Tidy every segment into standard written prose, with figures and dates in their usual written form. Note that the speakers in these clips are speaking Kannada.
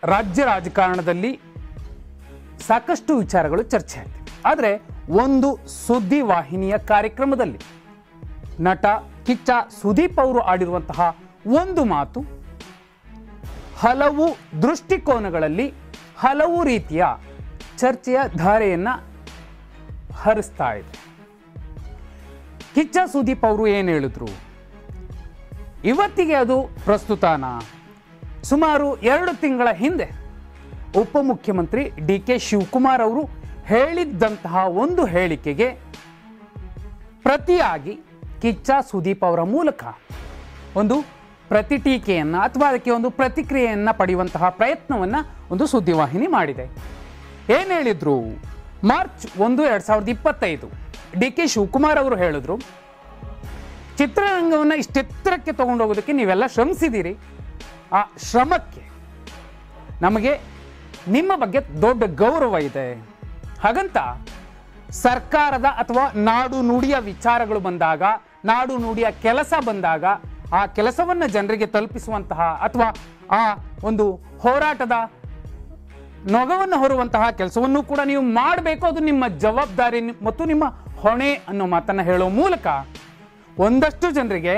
ರಾಜ್ಯ ರಾಜಕಾರಣದಲ್ಲಿ ಸಾಕಷ್ಟು ವಿಚಾರಗಳು ಚರ್ಚೆ ಆಗ್ತಿವೆ. ಆದರೆ ಒಂದು ಸುದ್ದಿ ವಾಹಿನಿಯ ಕಾರ್ಯಕ್ರಮದಲ್ಲಿ ನಟ ಕಿಚ್ಚ ಸುದೀಪ್ ಅವರು ಆಡಿರುವಂತಹ ಒಂದು ಮಾತು ಹಲವು ದೃಷ್ಟಿಕೋನಗಳಲ್ಲಿ ಹಲವು ರೀತಿಯ ಚರ್ಚೆಯ ಧಾರೆಯನ್ನು ಹರಿಸ್ತಾ ಇದೆ. ಕಿಚ್ಚ ಸುದೀಪ್ ಅವರು ಏನು ಹೇಳಿದ್ರು, ಇವತ್ತಿಗೆ ಅದು ಪ್ರಸ್ತುತನ? ಸುಮಾರು 2 ತಿಂಗಳ ಹಿಂದೆ ಉಪಮುಖ್ಯಮಂತ್ರಿ ಡಿ.ಕೆ. ಶಿವಕುಮಾರ್ ಅವರು ಹೇಳಿದ್ದಂತಹ ಒಂದು ಹೇಳಿಕೆಗೆ ಪ್ರತಿಯಾಗಿ ಕಿಚ್ಚ ಸುದೀಪ್ ಅವರ ಮೂಲಕ ಒಂದು ಪ್ರತಿಟೀಕೆಯನ್ನು ಅಥವಾ ಅದಕ್ಕೆ ಒಂದು ಪ್ರತಿಕ್ರಿಯೆಯನ್ನು ಪಡೆಯುವಂತಹ ಪ್ರಯತ್ನವನ್ನು ಒಂದು ಸುದ್ದಿವಾಹಿನಿ ಮಾಡಿದೆ. ಏನು ಹೇಳಿದ್ರು? ಮಾರ್ಚ್ 1, 2025 ಡಿ.ಕೆ. ಶಿವಕುಮಾರ್ ಅವರು ಹೇಳಿದ್ರು, ಚಿತ್ರರಂಗವನ್ನು ಇಷ್ಟೆತ್ತರಕ್ಕೆ ತಗೊಂಡೋಗೋದಕ್ಕೆ ನೀವೆಲ್ಲ ಶ್ರಮಿಸಿದ್ದೀರಿ. ಆ ಶ್ರಮಕ್ಕೆ ನಮಗೆ ನಿಮ್ಮ ಬಗ್ಗೆ ದೊಡ್ಡ ಗೌರವ ಇದೆ. ಹಾಗಂತ ಸರ್ಕಾರದ ಅಥವಾ ನಾಡು ನುಡಿಯ ವಿಚಾರಗಳು ಬಂದಾಗ, ನಾಡು ನುಡಿಯ ಕೆಲಸ ಬಂದಾಗ ಆ ಕೆಲಸವನ್ನು ಜನರಿಗೆ ತಲುಪಿಸುವಂತಹ ಅಥವಾ ಆ ಒಂದು ಹೋರಾಟದ ನೊಗವನ್ನು ಹೊರುವಂತಹ ಕೆಲಸವನ್ನು ಕೂಡ ನೀವು ಮಾಡಬೇಕು. ಅದು ನಿಮ್ಮ ಜವಾಬ್ದಾರಿ ಮತ್ತು ನಿಮ್ಮ ಹೊಣೆ ಅನ್ನೋ ಮಾತನ್ನು ಹೇಳೋ ಮೂಲಕ ಒಂದಷ್ಟು ಜನರಿಗೆ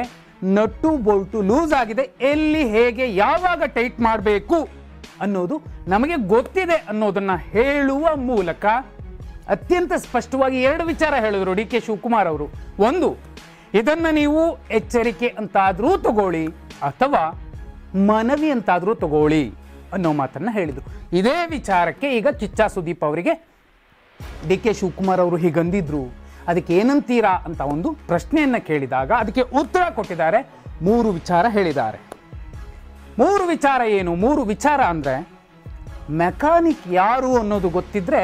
ನಟ್ಟು ಬೋಲ್ಟು ಲೂಸ್ ಆಗಿದೆ, ಎಲ್ಲಿ ಹೇಗೆ ಯಾವಾಗ ಟೈಟ್ ಮಾಡಬೇಕು ಅನ್ನೋದು ನಮಗೆ ಗೊತ್ತಿದೆ ಅನ್ನೋದನ್ನು ಹೇಳುವ ಮೂಲಕ ಅತ್ಯಂತ ಸ್ಪಷ್ಟವಾಗಿ 2 ವಿಚಾರ ಹೇಳಿದ್ರು ಡಿ.ಕೆ. ಶಿವಕುಮಾರ್ ಅವರು. ಒಂದು, ಇದನ್ನು ನೀವು ಎಚ್ಚರಿಕೆ ಅಂತಾದರೂ ತಗೊಳ್ಳಿ ಅಥವಾ ಮನವಿ ಅಂತಾದರೂ ತಗೊಳ್ಳಿ ಅನ್ನೋ ಮಾತನ್ನು ಹೇಳಿದರು. ಇದೇ ವಿಚಾರಕ್ಕೆ ಈಗ ಕಿಚ್ಚ ಸುದೀಪ್ ಅವರಿಗೆ ಡಿ.ಕೆ. ಶಿವಕುಮಾರ್ ಅವರು ಹೀಗಂದಿದ್ರು, ಅದಕ್ಕೆ ಏನಂತೀರಾ ಅಂತ ಒಂದು ಪ್ರಶ್ನೆಯನ್ನು ಕೇಳಿದಾಗ ಅದಕ್ಕೆ ಉತ್ತರ ಕೊಟ್ಟಿದ್ದಾರೆ. 3 ವಿಚಾರ ಹೇಳಿದ್ದಾರೆ. 3 ವಿಚಾರ ಏನು? 3 ವಿಚಾರ ಅಂದರೆ, ಮೆಕ್ಯಾನಿಕ್ ಯಾರು ಅನ್ನೋದು ಗೊತ್ತಿದ್ರೆ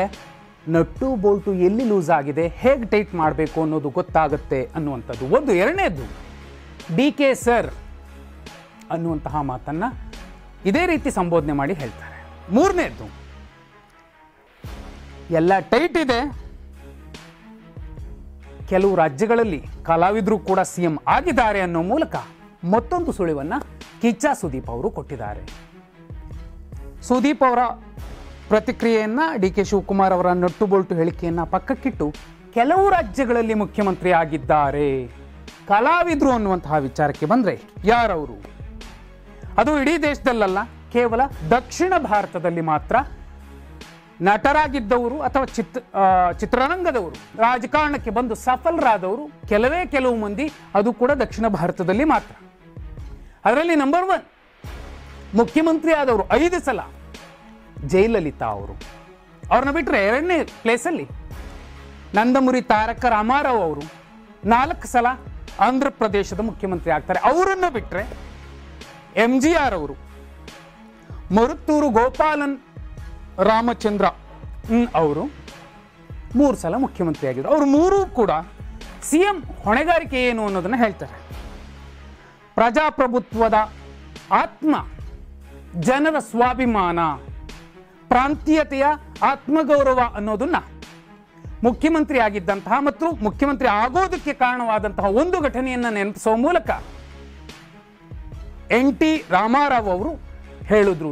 ನಟ್ಟು ಬೋಲ್ಟು ಎಲ್ಲಿ ಲೂಸ್ ಆಗಿದೆ, ಹೇಗೆ ಟೈಟ್ ಮಾಡಬೇಕು ಅನ್ನೋದು ಗೊತ್ತಾಗುತ್ತೆ ಅನ್ನುವಂಥದ್ದು ಒಂದು. 2ನೇದು, ಡಿ.ಕೆ. ಸರ್ ಅನ್ನುವಂತಹ ಮಾತನ್ನು ಇದೇ ರೀತಿ ಸಂಬೋಧನೆ ಮಾಡಿ ಹೇಳ್ತಾರೆ. 3ನೇದು, ಎಲ್ಲ ಟೈಟ್ ಇದೆ, ಕೆಲವು ರಾಜ್ಯಗಳಲ್ಲಿ ಕಲಾವಿದರು ಕೂಡ CM ಆಗಿದ್ದಾರೆ ಅನ್ನೋ ಮೂಲಕ ಮತ್ತೊಂದು ಸುಳಿವನ್ನು ಕಿಚ್ಚ ಸುದೀಪ್ ಅವರು ಕೊಟ್ಟಿದ್ದಾರೆ. ಸುದೀಪ್ ಅವರ ಪ್ರತಿಕ್ರಿಯೆಯನ್ನು, ಡಿ.ಕೆ. ಶಿವಕುಮಾರ್ ಅವರ ನಟ್ಟು ಬೋಲ್ಟು ಹೇಳಿಕೆಯನ್ನು ಪಕ್ಕಕ್ಕಿಟ್ಟು ಕೆಲವು ರಾಜ್ಯಗಳಲ್ಲಿ ಮುಖ್ಯಮಂತ್ರಿ ಆಗಿದ್ದಾರೆ ಕಲಾವಿದರು ಅನ್ನುವಂತಹ ವಿಚಾರಕ್ಕೆ ಬಂದರೆ ಯಾರವರು? ಅದು ಇಡೀ ದೇಶದಲ್ಲಲ್ಲ, ಕೇವಲ ದಕ್ಷಿಣ ಭಾರತದಲ್ಲಿ ಮಾತ್ರ ನಟರಾಗಿದ್ದವರು ಅಥವಾ ಚಿತ್ರರಂಗದವರು ರಾಜಕಾರಣಕ್ಕೆ ಬಂದು ಸಫಲರಾದವರು ಕೆಲವು ಮಂದಿ, ಅದು ಕೂಡ ದಕ್ಷಿಣ ಭಾರತದಲ್ಲಿ ಮಾತ್ರ. ಅದರಲ್ಲಿ ನಂಬರ್ 1 ಮುಖ್ಯಮಂತ್ರಿ ಆದವರು 5 ಸಲ ಜಯಲಲಿತಾ ಅವರು. ಅವ್ರನ್ನ ಬಿಟ್ಟರೆ 2ನೇ ಪ್ಲೇಸಲ್ಲಿ ನಂದಮುರಿ ತಾರಕ ರಾಮಾರಾವ್ ಅವರು 4 ಸಲ ಆಂಧ್ರ ಪ್ರದೇಶದ ಮುಖ್ಯಮಂತ್ರಿ ಆಗ್ತಾರೆ. ಅವರನ್ನು ಬಿಟ್ಟರೆ MGR ಅವರು, ಮರುತ್ತೂರು ಗೋಪಾಲನ್ ರಾಮಚಂದ್ರ ಅವರು 3 ಸಲ ಮುಖ್ಯಮಂತ್ರಿ ಆಗಿದ್ರು. ಅವರು 3 ಕೂಡ CM ಹೊಣೆಗಾರಿಕೆ ಏನು ಅನ್ನೋದನ್ನು ಹೇಳ್ತಾರೆ. ಪ್ರಜಾಪ್ರಭುತ್ವದ ಆತ್ಮ, ಜನರ ಸ್ವಾಭಿಮಾನ, ಪ್ರಾಂತೀಯತೆಯ ಆತ್ಮಗೌರವ ಅನ್ನೋದನ್ನ ಮುಖ್ಯಮಂತ್ರಿ ಆಗಿದ್ದಂತಹ ಮತ್ತು ಮುಖ್ಯಮಂತ್ರಿ ಆಗೋದಕ್ಕೆ ಕಾರಣವಾದಂತಹ ಒಂದು ಘಟನೆಯನ್ನು ನೆನಪಿಸುವ ಮೂಲಕ NT ರಾಮಾರಾವ್ ಅವರು ಹೇಳಿದ್ರು,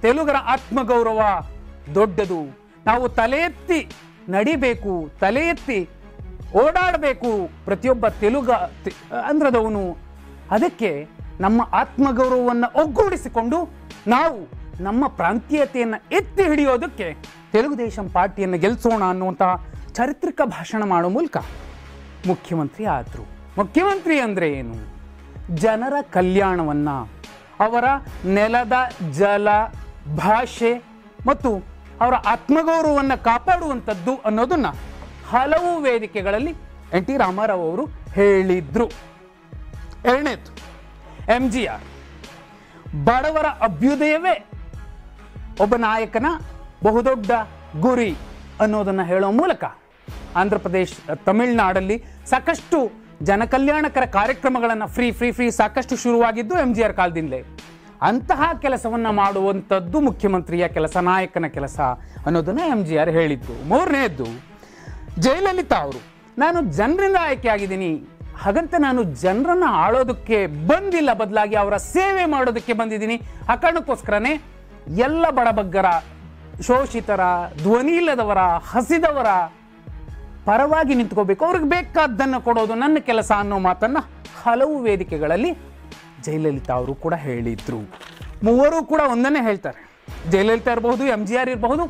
ತೆಲುಗರ ಆತ್ಮಗೌರವ ದೊಡ್ಡದು, ನಾವು ತಲೆ ಎತ್ತಿ ನಡಿಬೇಕು, ತಲೆ ಎತ್ತಿ ಓಡಾಡಬೇಕು ಪ್ರತಿಯೊಬ್ಬ ಆಂಧ್ರದವನು. ಅದಕ್ಕೆ ನಮ್ಮ ಆತ್ಮಗೌರವವನ್ನು ಒಗ್ಗೂಡಿಸಿಕೊಂಡು ನಾವು ನಮ್ಮ ಪ್ರಾಂತೀಯತೆಯನ್ನು ಎತ್ತಿ ಹಿಡಿಯೋದಕ್ಕೆ ತೆಲುಗುದೇಶಂ ಪಾರ್ಟಿಯನ್ನು ಗೆಲ್ಲಿಸೋಣ ಅನ್ನುವಂತಹ ಚಾರಿತ್ರಿಕ ಭಾಷಣ ಮಾಡೋ ಮೂಲಕ ಮುಖ್ಯಮಂತ್ರಿ ಆದರು. ಮುಖ್ಯಮಂತ್ರಿ ಅಂದರೆ ಏನು? ಜನರ ಕಲ್ಯಾಣವನ್ನು, ಅವರ ನೆಲದ ಜಲ, ಭಾಷೆ ಮತ್ತು ಅವರ ಆತ್ಮಗೌರವವನ್ನು ಕಾಪಾಡುವಂಥದ್ದು ಅನ್ನೋದನ್ನು ಹಲವು ವೇದಿಕೆಗಳಲ್ಲಿ NT ರಾಮಾರಾವ್ ಅವರು ಹೇಳಿದ್ರು. 2ನೇದು, MGR ಬಡವರ ಅಭ್ಯುದಯವೇ ಒಬ್ಬ ನಾಯಕನ ಬಹುದೊಡ್ಡ ಗುರಿ ಅನ್ನೋದನ್ನು ಹೇಳೋ ಮೂಲಕ ಆಂಧ್ರ ಪ್ರದೇಶ, ತಮಿಳುನಾಡಲ್ಲಿ ಸಾಕಷ್ಟು ಜನಕಲ್ಯಾಣಕರ ಕಾರ್ಯಕ್ರಮಗಳನ್ನು ಫ್ರೀ ಸಾಕಷ್ಟು ಶುರುವಾಗಿದ್ದು MGR ಕಾಲದಿಂದಲೇ. ಅಂತಹ ಕೆಲಸವನ್ನು ಮಾಡುವಂಥದ್ದು ಮುಖ್ಯಮಂತ್ರಿಯ ಕೆಲಸ, ನಾಯಕನ ಕೆಲಸ ಅನ್ನೋದನ್ನು MGR ಹೇಳಿದ್ರು. 3ನೇದ್ದು, ಜಯಲಲಿತಾ ಅವರು, ನಾನು ಜನರಿಂದ ಆಯ್ಕೆ ಆಗಿದ್ದೀನಿ, ಹಾಗಂತ ನಾನು ಜನರನ್ನು ಆಳೋದಕ್ಕೆ ಬಂದಿಲ್ಲ, ಬದಲಾಗಿ ಅವರ ಸೇವೆ ಮಾಡೋದಕ್ಕೆ ಬಂದಿದ್ದೀನಿ. ಆ ಕಾರಣಕ್ಕೋಸ್ಕರನೇ ಎಲ್ಲ ಬಡಬಗ್ಗರ, ಶೋಷಿತರ, ಧ್ವನಿ ಇಲ್ಲದವರ, ಹಸಿದವರ ಪರವಾಗಿ ನಿಂತ್ಕೋಬೇಕು, ಅವ್ರಿಗೆ ಬೇಕಾದ್ದನ್ನು ಕೊಡೋದು ನನ್ನ ಕೆಲಸ ಅನ್ನೋ ಮಾತನ್ನು ಹಲವು ವೇದಿಕೆಗಳಲ್ಲಿ ಜಯಲಲಿತಾ ಅವರು ಕೂಡ ಹೇಳಿದ್ರು. ಮೂವರು ಕೂಡ ಒಂದನ್ನೇ ಹೇಳ್ತಾರೆ. ಜಯಲಲಿತಾ ಇರಬಹುದು, MGR ಇರಬಹುದು,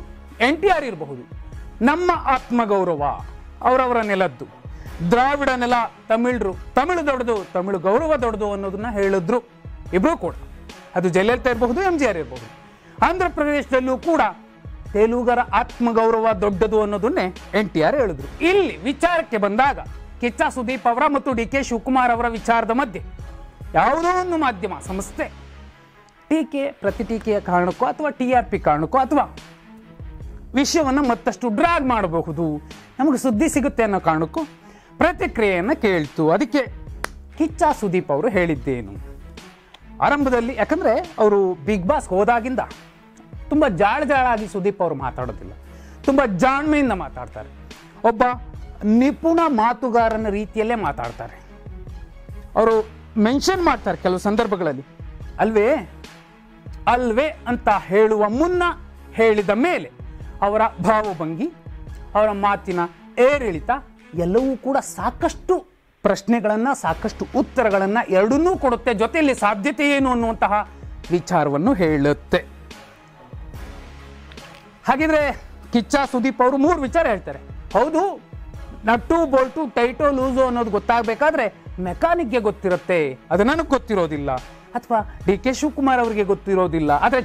NTR ಇರಬಹುದು. ನಮ್ಮ ಆತ್ಮಗೌರವ ಅವರವರ ನೆಲದ್ದು, ದ್ರಾವಿಡ ನೆಲ ತಮಿಳರು, ತಮಿಳು ದೊಡ್ಡದು, ತಮಿಳು ಗೌರವ ದೊಡ್ಡದು ಅನ್ನೋದನ್ನ ಹೇಳಿದ್ರು ಇಬ್ರು ಕೂಡ. ಅದು ಜಯಲಲಿತಾ ಇರಬಹುದು, MGR ಇರಬಹುದು. ಆಂಧ್ರ ಪ್ರದೇಶದಲ್ಲೂ ಕೂಡ ತೆಲುಗರ ಆತ್ಮಗೌರವ ದೊಡ್ಡದು ಅನ್ನೋದನ್ನೇ NTR ಹೇಳಿದ್ರು. ಇಲ್ಲಿ ವಿಚಾರಕ್ಕೆ ಬಂದಾಗ ಕಿಚ್ಚ ಸುದೀಪ್ ಅವರ ಮತ್ತು DK ಶಿವಕುಮಾರ್ ಅವರ ವಿಚಾರದ ಮಧ್ಯೆ ಯಾವುದೋ ಒಂದು ಮಾಧ್ಯಮ ಸಂಸ್ಥೆ ಟೀಕೆ ಪ್ರತಿಟೀಕೆಯ ಕಾರಣಕ್ಕೋ ಅಥವಾ TRP ಕಾರಣಕ್ಕೋ ಅಥವಾ ವಿಷಯವನ್ನು ಮತ್ತಷ್ಟು ಡ್ರ್ಯಾಗ್ ಮಾಡಬಹುದು, ನಮಗೆ ಸುದ್ದಿ ಸಿಗುತ್ತೆ ಅನ್ನೋ ಕಾರಣಕ್ಕೂ ಪ್ರತಿಕ್ರಿಯೆಯನ್ನು ಕೇಳ್ತು. ಅದಕ್ಕೆ ಕಿಚ್ಚ ಸುದೀಪ್ ಅವರು ಹೇಳಿದ್ದೇನು ಆರಂಭದಲ್ಲಿ, ಯಾಕಂದರೆ ಅವರು ಬಿಗ್ ಬಾಸ್ ಹೋದಾಗಿಂದ ತುಂಬ ಜಾಳಾಗಿ ಸುದೀಪ್ ಅವರು ಮಾತಾಡೋದಿಲ್ಲ, ತುಂಬ ಜಾಣ್ಮೆಯಿಂದ ಮಾತಾಡ್ತಾರೆ. ಒಬ್ಬ ನಿಪುಣ ಮಾತುಗಾರನ ರೀತಿಯಲ್ಲೇ ಮಾತಾಡ್ತಾರೆ. ಅವರು ಮೆನ್ಷನ್ ಮಾಡ್ತಾರೆ ಕೆಲವು ಸಂದರ್ಭಗಳಲ್ಲಿ, ಅಲ್ವೇ ಅಂತ ಹೇಳುವ ಮುನ್ನ ಹೇಳಿದ ಮೇಲೆ ಅವರ ಭಾವಭಂಗಿ, ಅವರ ಮಾತಿನ ಏರಿಳಿತ ಎಲ್ಲವೂ ಕೂಡ ಸಾಕಷ್ಟು ಪ್ರಶ್ನೆಗಳನ್ನು, ಸಾಕಷ್ಟು ಉತ್ತರಗಳನ್ನು ಎರಡನ್ನೂ ಕೊಡುತ್ತೆ. ಜೊತೆಯಲ್ಲಿ ಸಾಧ್ಯತೆ ಏನು ಅನ್ನುವಂತಹ ವಿಚಾರವನ್ನು ಹೇಳುತ್ತೆ. ಹಾಗಿದ್ರೆ ಕಿಚ್ಚ ಸುದೀಪ್ ಅವರು 3 ವಿಚಾರ ಹೇಳ್ತಾರೆ. ಹೌದು, ನಟ್ಟು ಬೋಲ್ಟು ಟೈಟೋ ಲೂಸು ಅನ್ನೋದು ಗೊತ್ತಾಗಬೇಕಾದ್ರೆ ಮೆಕ್ಯಾನಿಕ್ಗೆ ಗೊತ್ತಿರುತ್ತೆ, ಅದು ನನಗೆ ಗೊತ್ತಿರೋದಿಲ್ಲ, ಅಥವಾ DK ಶಿವಕುಮಾರ್ ಅವರಿಗೆ ಗೊತ್ತಿರೋದಿಲ್ಲ. ಆದರೆ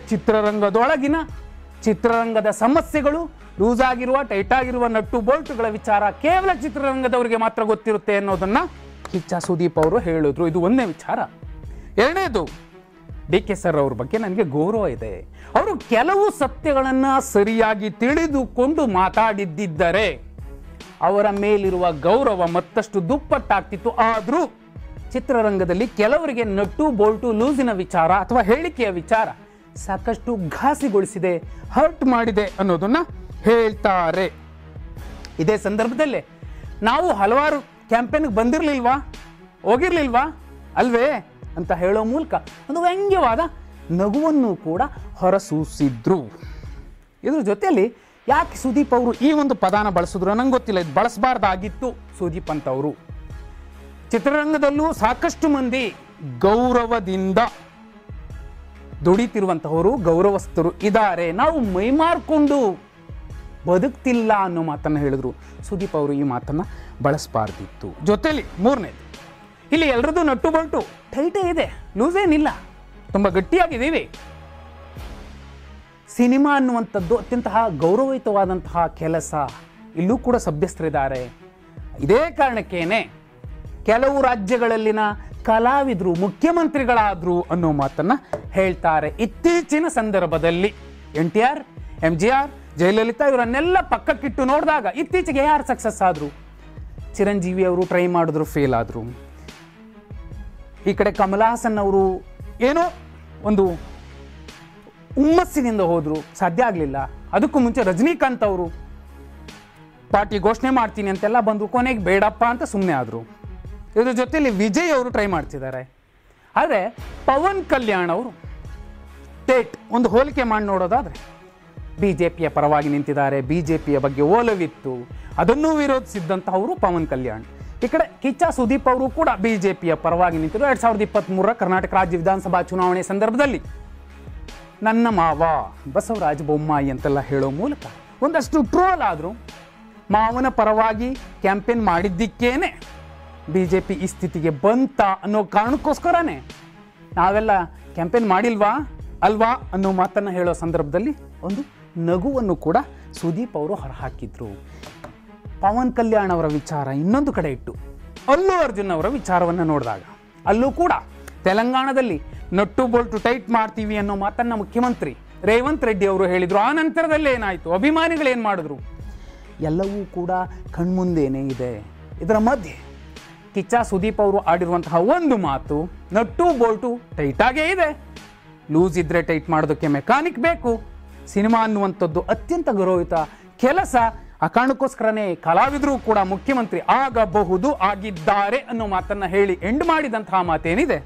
ಚಿತ್ರರಂಗದ ಸಮಸ್ಯೆಗಳು, ಲೂಸ್ ಆಗಿರುವ ಟೈಟ್ ಆಗಿರುವ ನಟ್ಟು ಬೋಲ್ಟುಗಳ ವಿಚಾರ ಕೇವಲ ಚಿತ್ರರಂಗದವರಿಗೆ ಮಾತ್ರ ಗೊತ್ತಿರುತ್ತೆ ಅನ್ನೋದನ್ನ ಕಿಚ್ಚ ಸುದೀಪ್ ಅವರು ಹೇಳಿದ್ರು. ಇದು ಒಂದೇ ವಿಚಾರ. ಎರಡನೇದು, DK ಸರ್ ಅವ್ರ ಬಗ್ಗೆ ನನಗೆ ಗೌರವ ಇದೆ. ಅವರು ಕೆಲವು ಸತ್ಯಗಳನ್ನು ಸರಿಯಾಗಿ ತಿಳಿದುಕೊಂಡು ಮಾತಾಡಿದ್ದರೆ ಅವರ ಮೇಲಿರುವ ಗೌರವ ಮತ್ತಷ್ಟು ದುಪ್ಪಟ್ಟಾಗ್ತಿತ್ತು. ಆದರೂ ಚಿತ್ರರಂಗದಲ್ಲಿ ಕೆಲವರಿಗೆ ನಟ್ಟು ಬೋಲ್ಟು ಲೂಸಿನ ವಿಚಾರ ಅಥವಾ ಹೇಳಿಕೆಯ ವಿಚಾರ ಸಾಕಷ್ಟು ಘಾಸಿಗೊಳಿಸಿದೆ, ಹರ್ಟ್ ಮಾಡಿದೆ ಅನ್ನೋದನ್ನ ಹೇಳ್ತಾರೆ. ಇದೇ ಸಂದರ್ಭದಲ್ಲೇ ನಾವು ಹಲವಾರು ಕ್ಯಾಂಪೇನ್ಗೆ ಬಂದಿರಲಿಲ್ವಾ, ಹೋಗಿರ್ಲಿಲ್ವಾ ಅಲ್ವೇ ಅಂತ ಹೇಳೋ ಮೂಲಕ ಒಂದು ವ್ಯಂಗ್ಯವಾದ ನಗುವನ್ನು ಕೂಡ ಹೊರಸೂಸಿದ್ರು. ಇದ್ರ ಜೊತೆಯಲ್ಲಿ ಯಾಕೆ ಸುದೀಪ್ ಅವರು ಈ ಒಂದು ಪದಾನ ಬಳಸಿದ್ರು ನಂಗೆ ಗೊತ್ತಿಲ್ಲ, ಇದು ಬಳಸಬಾರ್ದಾಗಿತ್ತು ಸುದೀಪ್ ಅಂತವರು. ಚಿತ್ರರಂಗದಲ್ಲೂ ಸಾಕಷ್ಟು ಮಂದಿ ಗೌರವದಿಂದ ದುಡಿತಿರುವಂತಹವರು, ಗೌರವಸ್ಥರು ಇದ್ದಾರೆ, ನಾವು ಮೈಮಾರ್ಕೊಂಡು ಬದುಕ್ತಿಲ್ಲ ಅನ್ನೋ ಮಾತನ್ನು ಹೇಳಿದ್ರು. ಸುದೀಪ್ ಅವರು ಈ ಮಾತನ್ನು ಬಳಸಬಾರ್ದಿತ್ತು. ಜೊತೆಲಿ ಮೂರನೇದು, ಇಲ್ಲಿ ಎಲ್ಲರದ್ದು ನಟ್ಟು ಬಲ್ಟು ಟೈಟೇ ಇದೆ, ಲೂಸ್ ಏನಿಲ್ಲ, ತುಂಬ ಗಟ್ಟಿಯಾಗಿದ್ದೀವಿ. ಸಿನಿಮಾ ಅನ್ನುವಂಥದ್ದು ಅತ್ಯಂತ ಗೌರವಯುತವಾದಂತಹ ಕೆಲಸ, ಇಲ್ಲೂ ಕೂಡ ಸಭ್ಯಸ್ಥರಿದ್ದಾರೆ. ಇದೇ ಕಾರಣಕ್ಕೇನೆ ಕೆಲವು ರಾಜ್ಯಗಳಲ್ಲಿನ ಕಲಾವಿದರು ಮುಖ್ಯಮಂತ್ರಿಗಳಾದ್ರು ಅನ್ನೋ ಮಾತನ್ನ ಹೇಳ್ತಾರೆ. ಇತ್ತೀಚಿನ ಸಂದರ್ಭದಲ್ಲಿ NTR, MGR, ಜಯಲಲಿತಾ ಇವರನ್ನೆಲ್ಲ ಪಕ್ಕಕ್ಕಿಟ್ಟು ನೋಡಿದಾಗ ಇತ್ತೀಚೆಗೆ ಯಾರು ಸಕ್ಸಸ್ ಆದ್ರು? ಚಿರಂಜೀವಿ ಅವರು ಟ್ರೈ ಮಾಡಿದ್ರು, ಫೇಲ್ ಆದ್ರು. ಈ ಕಡೆ ಕಮಲ್ ಹಾಸನ್ ಅವರು ಏನೋ ಒಂದು ಹುಮ್ಮಸ್ಸಿನಿಂದ ಹೋದ್ರು, ಸಾಧ್ಯ ಆಗಲಿಲ್ಲ. ಅದಕ್ಕೂ ಮುಂಚೆ ರಜನಿಕಾಂತ್ ಅವರು ಪಾರ್ಟಿ ಘೋಷಣೆ ಮಾಡ್ತೀನಿ ಅಂತೆಲ್ಲ ಬಂದರು, ಕೊನೆಗೆ ಬೇಡಪ್ಪ ಅಂತ ಸುಮ್ಮನೆ ಆದರು. ಇದ್ರ ಜೊತೆಯಲ್ಲಿ ವಿಜಯ್ ಅವರು ಟ್ರೈ ಮಾಡ್ತಿದ್ದಾರೆ. ಆದರೆ ಪವನ್ ಕಲ್ಯಾಣ್ ಅವರು ಒಂದು ಹೋಲಿಕೆ ಮಾಡಿ ನೋಡೋದಾದರೆ BJPಯ ಪರವಾಗಿ ನಿಂತಿದ್ದಾರೆ, BJPಯ ಬಗ್ಗೆ ಒಲವಿತ್ತು, ಅದನ್ನೂ ವಿರೋಧಿಸಿದ್ದಂತಹವರು ಪವನ್ ಕಲ್ಯಾಣ್. ಈ ಕಡೆ ಕಿಚ್ಚ ಸುದೀಪ್ ಅವರು ಕೂಡ BJPಯ ಪರವಾಗಿ ನಿಂತಿದ್ರು. 2023 ಕರ್ನಾಟಕ ರಾಜ್ಯ ವಿಧಾನಸಭಾ ಚುನಾವಣೆ ಸಂದರ್ಭದಲ್ಲಿ ನನ್ನ ಮಾವ ಬಸವರಾಜ ಬೊಮ್ಮಾಯಿ ಅಂತೆಲ್ಲ ಹೇಳೋ ಮೂಲಕ ಒಂದಷ್ಟು ಟ್ರೋಲ್ ಆದರು. ಮಾವನ ಪರವಾಗಿ ಕ್ಯಾಂಪೇನ್ ಮಾಡಿದ್ದಕ್ಕೇನೆ BJP ಈ ಸ್ಥಿತಿಗೆ ಬಂತ ಅನ್ನೋ ಕಾರಣಕ್ಕೋಸ್ಕರನೇ ನಾವೆಲ್ಲ ಕ್ಯಾಂಪೇನ್ ಮಾಡಿಲ್ವಾ ಅಲ್ವಾ ಅನ್ನೋ ಮಾತನ್ನು ಹೇಳೋ ಸಂದರ್ಭದಲ್ಲಿ ಒಂದು ನಗುವನ್ನು ಕೂಡ ಸುದೀಪ್ ಅವರು ಹೊರಹಾಕಿದ್ರು. ಪವನ್ ಕಲ್ಯಾಣ್ ಅವರ ವಿಚಾರ ಇನ್ನೊಂದು ಕಡೆ ಇಟ್ಟು ಅಲ್ಲು ಅರ್ಜುನ್ ಅವರ ವಿಚಾರವನ್ನು ನೋಡಿದಾಗ ಅಲ್ಲೂ ಕೂಡ ತೆಲಂಗಾಣದಲ್ಲಿ ನಟ್ಟು ಬೋಲ್ಟು ಟೈಟ್ ಮಾಡ್ತೀವಿ ಅನ್ನೋ ಮಾತನ್ನು ಮುಖ್ಯಮಂತ್ರಿ ರೇವಂತ್ ರೆಡ್ಡಿ ಅವರು ಹೇಳಿದರು. ಆ ನಂತರದಲ್ಲಿ ಏನಾಯಿತು, ಅಭಿಮಾನಿಗಳು ಏನು ಮಾಡಿದ್ರು, ಎಲ್ಲವೂ ಕೂಡ ಕಣ್ಮುಂದೇನೇ ಇದೆ. ಇದರ ಮಧ್ಯೆ ಕಿಚ್ಚ ಸುದೀಪ್ ಅವರು ಆಡಿರುವಂತಹ ಒಂದು ಮಾತು, ನಟ್ಟು ಬೋಲ್ಟು ಟೈಟಾಗೇ ಇದೆ, ಲೂಸ್ ಇದ್ರೆ ಟೈಟ್ ಮಾಡೋದಕ್ಕೆ ಮೆಕ್ಯಾನಿಕ್ ಬೇಕು, ಸಿನಿಮಾ ಅನ್ನುವಂಥದ್ದು ಅತ್ಯಂತ ಗೌರವಿತ ಕೆಲಸ, ಆ ಕಾರಣಕ್ಕೋಸ್ಕರನೇ ಕಲಾವಿದರು ಕೂಡ ಮುಖ್ಯಮಂತ್ರಿ ಆಗಬಹುದು, ಆಗಿದ್ದಾರೆ ಅನ್ನೋ ಮಾತನ್ನು ಹೇಳಿ ಎಂಡ್ ಮಾಡಿದಂತಹ ಮಾತೇನಿದೆ,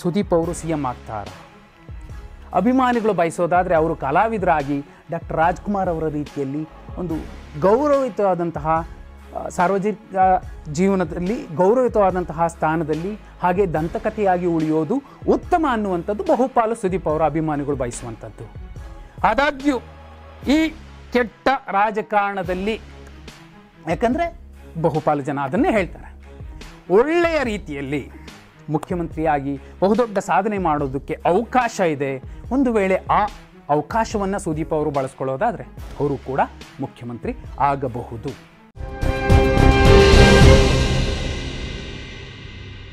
ಸುದೀಪ್ ಅವರು CM ಆಗ್ತಾರ. ಅಭಿಮಾನಿಗಳು ಬಯಸೋದಾದರೆ ಅವರು ಕಲಾವಿದರಾಗಿ ಡಾಕ್ಟರ್ ರಾಜ್ಕುಮಾರ್ ಅವರ ರೀತಿಯಲ್ಲಿ ಒಂದು ಗೌರವಯುತವಾದಂತಹ ಸಾರ್ವಜನಿಕ ಜೀವನದಲ್ಲಿ ಗೌರವಯುತವಾದಂತಹ ಸ್ಥಾನದಲ್ಲಿ ಹಾಗೆ ದಂತಕಥೆಯಾಗಿ ಉಳಿಯೋದು ಉತ್ತಮ ಅನ್ನುವಂಥದ್ದು ಬಹುಪಾಲು ಸುದೀಪ್ ಅವರ ಅಭಿಮಾನಿಗಳು ಬಯಸುವಂಥದ್ದು. ಆದಾಗ್ಯೂ ಈ ಕೆಟ್ಟ ರಾಜಕಾರಣದಲ್ಲಿ, ಯಾಕಂದರೆ ಬಹುಪಾಲು ಜನ ಅದನ್ನೇ ಹೇಳ್ತಾರೆ, ಒಳ್ಳೆಯ ರೀತಿಯಲ್ಲಿ ಮುಖ್ಯಮಂತ್ರಿಯಾಗಿ ಬಹುದೊಡ್ಡ ಸಾಧನೆ ಮಾಡೋದಕ್ಕೆ ಅವಕಾಶ ಇದೆ. ಒಂದು ವೇಳೆ ಆ ಅವಕಾಶವನ್ನು ಸುದೀಪ್ ಅವರು ಬಳಸ್ಕೊಳ್ಳೋದಾದರೆ ಅವರು ಕೂಡ ಮುಖ್ಯಮಂತ್ರಿ ಆಗಬಹುದು.